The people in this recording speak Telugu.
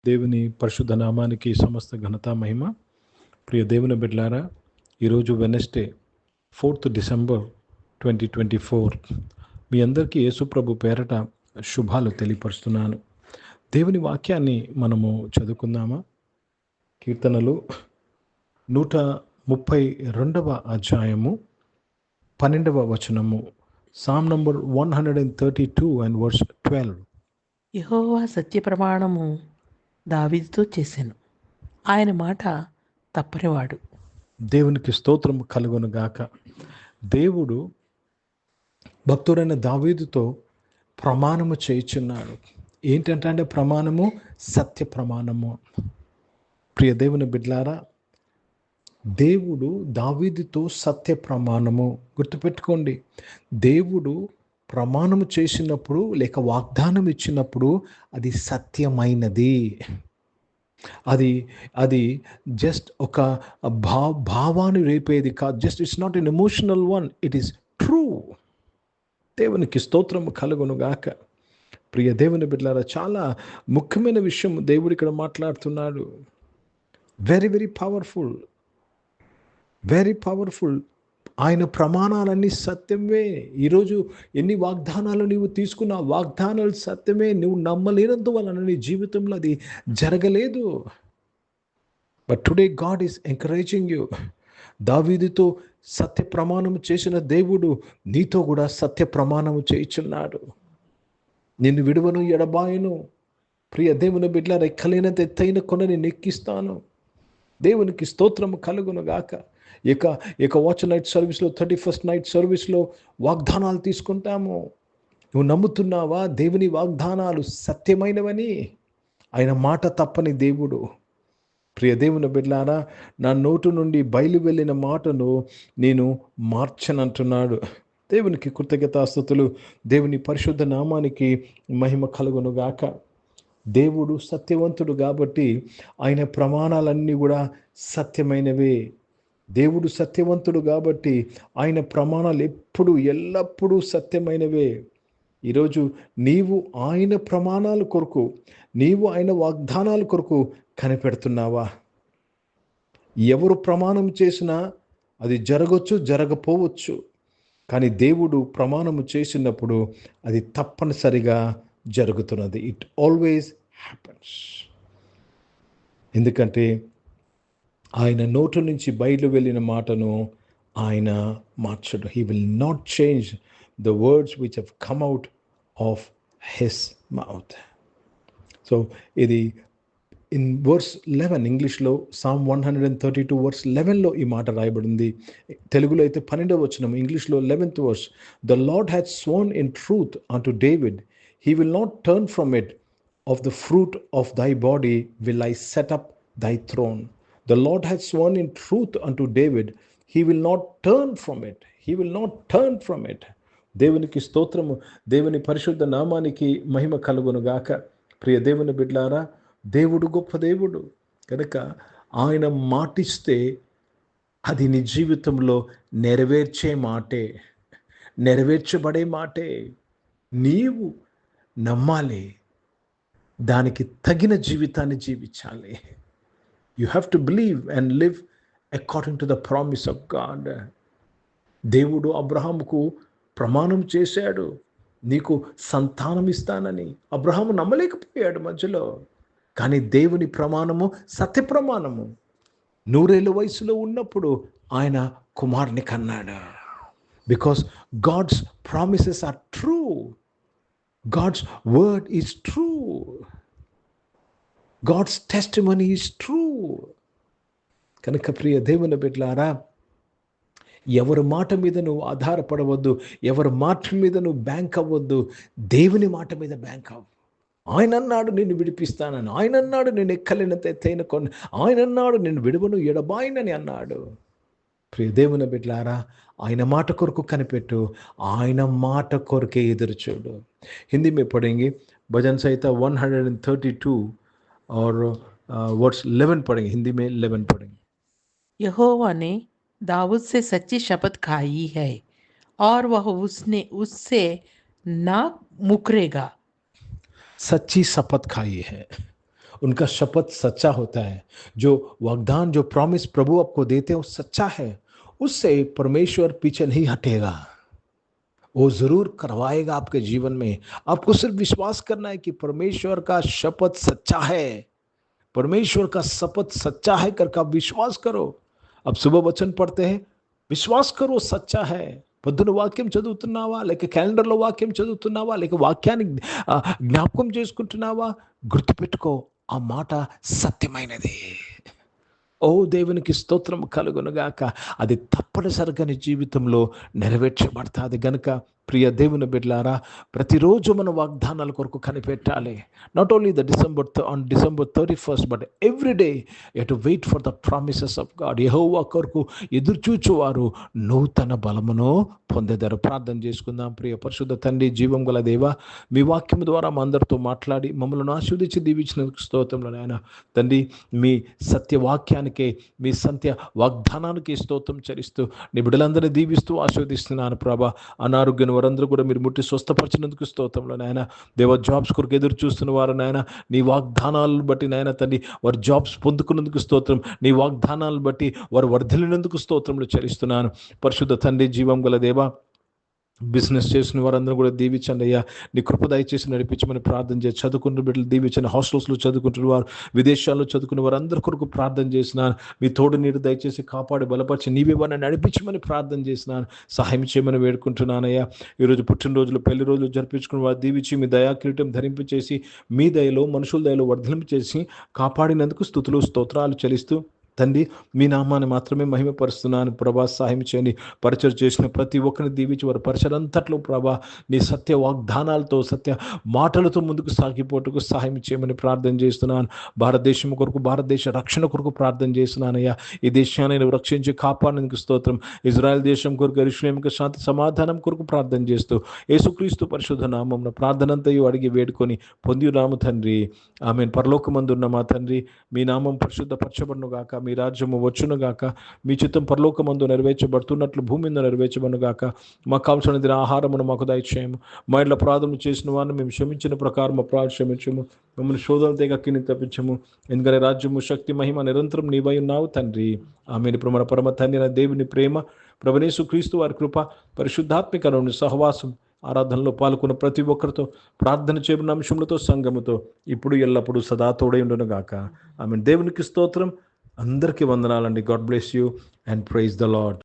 దేవుని పరిశుద్ధ నామానికి సమస్త ఘనత మహిమ. ప్రియ దేవుని బిడ్డలారా, ఈరోజు వెనస్డే 4th డిసెంబర్ 2024 మీ అందరికీ యేసుప్రభు పేరట శుభాలు తెలియపరుస్తున్నాను. దేవుని వాక్యాన్ని మనము చదువుకుందామా? కీర్తనలు 132వ అధ్యాయము 12వ వచనము, సామ్ నంబర్ 132 and verse 12. యెహోవా సత్య ప్రమాణము దావీదుతో చేసెను, ఆయన మాట తప్పనివాడు. దేవునికి స్తోత్రం కలుగును గాక. దేవుడు భక్తుడైన దావీదుతో ప్రమాణము చేయుచున్నాడు. ఏంటంటే ప్రమాణము సత్య ప్రమాణము. ప్రియ దేవుని బిడ్డలారా, దేవుడు దావీదుతో సత్య ప్రమాణము. గుర్తుపెట్టుకోండి, దేవుడు ప్రమాణము చేసినప్పుడు లేక వాగ్దానం ఇచ్చినప్పుడు అది సత్యమైనది. అది జస్ట్ ఒక భావాన్ని రేపేది కాదు. Just it's not an emotional one, it is true. దేవునికి స్తోత్రము కలుగును గాక. ప్రియ దేవుని బిడ్డలారా, చాలా ముఖ్యమైన విషయం దేవుడు ఇక్కడ మాట్లాడుతున్నాడు. Very very powerful, very powerful. ఆయన ప్రమాణాలన్నీ సత్యమే. ఈరోజు ఎన్ని వాగ్దానాలు నీవు తీసుకున్నా, వాగ్దానాలు సత్యమే. నువ్వు నమ్మలేనందువలన నీ జీవితంలో అది జరగలేదు. But today God is encouraging you. దావీదుతో సత్య ప్రమాణం చేసిన దేవుడు నీతో కూడా సత్య ప్రమాణం చేయుచున్నాడు. నిన్ను విడువను, ఎడబాయను. ప్రియ దేవుని బిడ్డల, రెక్కలేనంత ఎత్తైన కొనని నెక్కిస్తాను. దేవునికి స్తోత్రము కలుగును గాక. ఇక వాచ్ నైట్ సర్వీస్లో, 31st నైట్ సర్వీస్లో వాగ్దానాలు తీసుకుంటాము. నువ్వు నమ్ముతున్నావా దేవుని వాగ్దానాలు సత్యమైనవని? ఆయన మాట తప్పని దేవుడు. ప్రియ దేవుని బిడ్డలారా, నా నోటు నుండి బయలు వెళ్ళిన మాటను నేను మార్చనంటున్నాడు. దేవునికి కృతజ్ఞతాస్తుతులు. దేవుని పరిశుద్ధ నామానికి మహిమ కలుగును గాక. దేవుడు సత్యవంతుడు కాబట్టి ఆయన ప్రమాణాలన్నీ కూడా సత్యమైనవే. దేవుడు సత్యవంతుడు కాబట్టి ఆయన ప్రమాణాలు ఎల్లప్పుడూ సత్యమైనవే. ఈరోజు నీవు ఆయన ప్రమాణాల కొరకు, నీవు ఆయన వాగ్దానాల కొరకు కనిపెడుతున్నావా? ఎవరు ప్రమాణం చేసినా అది జరగవచ్చు, జరగపోవచ్చు. కానీ దేవుడు ప్రమాణము చేసినప్పుడు అది తప్పనిసరిగా జరుగుతున్నది. It always happens. ఎందుకంటే ఆయన నోటు నుంచి బయలు వెళ్ళిన మాటను ఆయన మార్చడు. He will not change the words which have come out of his mouth. So ఇది ఇన్ వర్స్ 11, ఇంగ్లీష్లో సామ్ 132 వర్స్ 11లో ఈ మాట రాయబడింది. తెలుగులో అయితే 12వ వచనం, ఇంగ్లీష్లో 11th verse. The lord had sworn in truth unto David, he will not turn from it. Of the fruit of thy body will I set up thy throne. The Lord hath sworn in truth unto David, he will not turn from it. He will not turn from it. దేవునికి స్తోత్రము. దేవుని పరిశుద్ధ నామానికి మహిమ కలుగును గాక. ప్రియ దేవుని బిడ్డలారా, దేవుడు గొప్ప దేవుడు కనుక ఆయన మాటిస్తే అది నీ జీవితంలో నెరవేర్చే మాటే, నెరవేర్చబడే మాటే. నీవు నమ్మాలి, దానికి తగిన జీవితాన్ని జీవించాలి. You have to believe and live according to the promise of God. దేవుడు అబ్రహాముకు ప్రమాణం చేశాడు, నీకు సంతానం ఇస్తానని. అబ్రహాము నమ్మలేకపోయాడు మధ్యలో. కానీ దేవుని ప్రమాణము సత్య ప్రమాణము. 100 ఏళ్ల వయసులో ఉన్నప్పుడు ఆయన కుమారుని కన్నాడు. Because God's promises are true. God's word is true. God's testimony is true. కనుక ప్రియ దేవుని బిడ్డలారా, ఎవరి మాట మీద నువ్వు ఆధారపడవద్దు, ఎవరి మాట మీద నువ్వు బ్యాంక్ అవ్వద్దు. దేవుని మాట మీద బ్యాంక్ అవ్వు. ఆయన అన్నాడు నిన్ను విడిపిస్తానని, ఆయన అన్నాడు నేను ఎక్కలేనంత ఎత్తైన కొన్ని, ఆయన అన్నాడు నేను విడువను, ఎడబాయనని అన్నాడు. ప్రియ దేవుని బిడ్డలారా, ఆయన మాట కొరకు కనిపెట్టు, ఆయన మాట కొరకే ఎదురు చూడు. हिंदी में पढ़ेंगे, भजन संहिता 132 और वर्स 11 पढ़ेंगे. हिंदी में 11 पढ़ेंगे. यहोवा ने दाऊद से सच्ची शपथ खाई है और वह उससे ना मुकरेगा. सच्ची शपथ खाई है उनका शपथ सच्चा होता है। जो वाग्दान, जो प्रॉमिस प्रभु आपको देते हैं वो सच्चा है, उससे परमेश्वर पीछे नहीं हटेगा, वो जरूर करवाएगा आपके जीवन में। आपको सिर्फ विश्वास करना है कि परमेश्वर का शपथ सच्चा है, परमेश्वर का शपथ सच्चा है करके आप विश्वास करो। अब सुबह वचन पढ़ते हैं, విశ్వాస కరో సచ్చా హై, పొద్దున వాక్యం చదువుతున్నావా, లేక క్యాలెండర్లో వాక్యం చదువుతున్నావా, లేక వాక్యాన్ని జ్ఞాపకం చేసుకుంటున్నావా, గుర్తుపెట్టుకో ఆ మాట సత్యమైనది. ఓ దేవునికి స్తోత్రం కలుగునుగాక. అది తప్పనిసరిగా నీ జీవితంలో నెరవేర్చబడతాది గనుక ప్రియ దేవుని బిడ్డలారా, ప్రతిరోజు మన వాగ్దానాల కొరకు కనిపెట్టాలి. Not only the December 31st but every day you to wait for the promises of God. Jehovah కొరకు ఎదురుచూచువారు నూతన బలమును పొందెదరు. ప్రార్థన చేసుకుందాం. ప్రియ పరిశుద్ధ తండ్రి, జీవం గల దేవా, మీ వాక్యం ద్వారా మా అందరితో మాట్లాడి మమ్మల్ని ఆశీర్వదించి దీవించినందుకు స్తోత్రంలో నాయన తండ్రి, మీ సత్యవాక్యానికే, మీ సత్య వాగ్దానానికి స్తోత్రం చెల్లిస్తూ నీ బిడ్డలందరినీ దీవిస్తూ ఆశీర్వదిస్తున్నాను ప్రభా. అనారోగ్యం వారందరూ కూడా మీరు ముట్టి స్వస్థపరిచినందుకు స్తోత్రంలో నాయన దేవ, జాబ్స్ కొరకు ఎదురు చూస్తున్న వారు నాయన నీ వాగ్దానాలను బట్టి నాయన తండ్రి వారు జాబ్స్ పొందుకున్నందుకు స్తోత్రం, నీ వాగ్దానాలను బట్టి వారు వర్ధిల్లినందుకు స్తోత్రంలో చెల్లిస్తున్నాను. పరిశుద్ధ తండ్రి, జీవం గల దేవా, బిజినెస్ చేసిన వారందరూ కూడా దీవించండి అయ్యా. నీ కృప దయచేసి నడిపించమని ప్రార్థన చేసి, చదువుకున్న బిడ్డలు దీవించండి. హాస్టల్స్లో చదువుకుంటున్న వారు, విదేశాల్లో చదువుకున్న వారందరి కొరకు ప్రార్థన చేసినాను. మీ తోడు నీరు దయచేసి కాపాడి బలపరిచి నీవే వారిని నడిపించమని ప్రార్థన చేసినాను. సహాయం చేయమని వేడుకుంటున్నానయ్యా. ఈరోజు పుట్టినరోజులు, పెళ్లి రోజులు జరిపించుకున్న వారు దీవించి మీ దయా కిరీటం ధరింపచేసి, మీ దయలో మనుషుల దయలో వర్ధలింపచేసి కాపాడినందుకు స్తుతులు స్తోత్రాలు చెల్లిస్తూ తండ్రి, మీ నామాన్ని మాత్రమే మహిమపరుస్తున్నాను ప్రభా. సహాయం చేయండి. పరిచయం చేసిన ప్రతి ఒక్కరిని దీవించి వారి పరిచయంతట్లో ప్రభా నీ సత్య వాగ్దానాలతో, సత్య మాటలతో ముందుకు సాగిపోటుకు సహాయం చేయమని ప్రార్థన చేస్తున్నాను. భారతదేశం కొరకు, భారతదేశ రక్షణ కొరకు ప్రార్థన చేస్తున్నానయ్యా. ఈ దేశాన్ని నువ్వు రక్షించి కాపాడేందుకు స్తోత్రం. ఇజ్రాయెల్ దేశం కొరకు, యెరూషలేముకు శాంతి సమాధానం కొరకు ప్రార్థన చేస్తూ యేసుక్రీస్తు పరిశుద్ధ నామమున ప్రార్థనంతయు అడిగి వేడుకొని పొందియున్నాము తండ్రి, ఆమేన్. పరలోకమందున్న మా తండ్రి, మీ నామం పరిశుద్ధపరచబడును గాక, మీ రాజ్యము వచ్చును గాక, మీ చిత్తం పరలోకమందు నెరవేర్చబడుతున్నట్లు భూమి మీద నెరవేర్చబడును గాక. మాకు కావలసిన దిన ఆహారమును మాకు దయచేయము. మా ఇంట్లో అపరాధములు చేసిన వారిని మేము క్షమించిన ప్రకారం అపరాధం క్షమించము. మమ్మల్ని శోధన తెగక్కిని తప్పించము. ఎందుకంటే రాజ్యము, శక్తి, మహిమ నిరంతరం నీవై ఉన్నావు తండ్రి, ఆమేన్. ఇప్పుడు మన పరమ తండ్రి అయిన దేవుని ప్రేమ, ప్రభువైన యేసుక్రీస్తు వారి కృప, పరిశుద్ధాత్మిక సహవాసం, ఆరాధనలో పాల్గొన్న ప్రతి ఒక్కరితో, ప్రార్థన చేయబడిన అంశములతో, సంఘముతో ఇప్పుడు ఎల్లప్పుడూ సదా తోడై ఉండును గాక. ఆమేన్. దేవునికి స్తోత్రం. అందరికీ వందనాలండి. God bless you and praise the lord.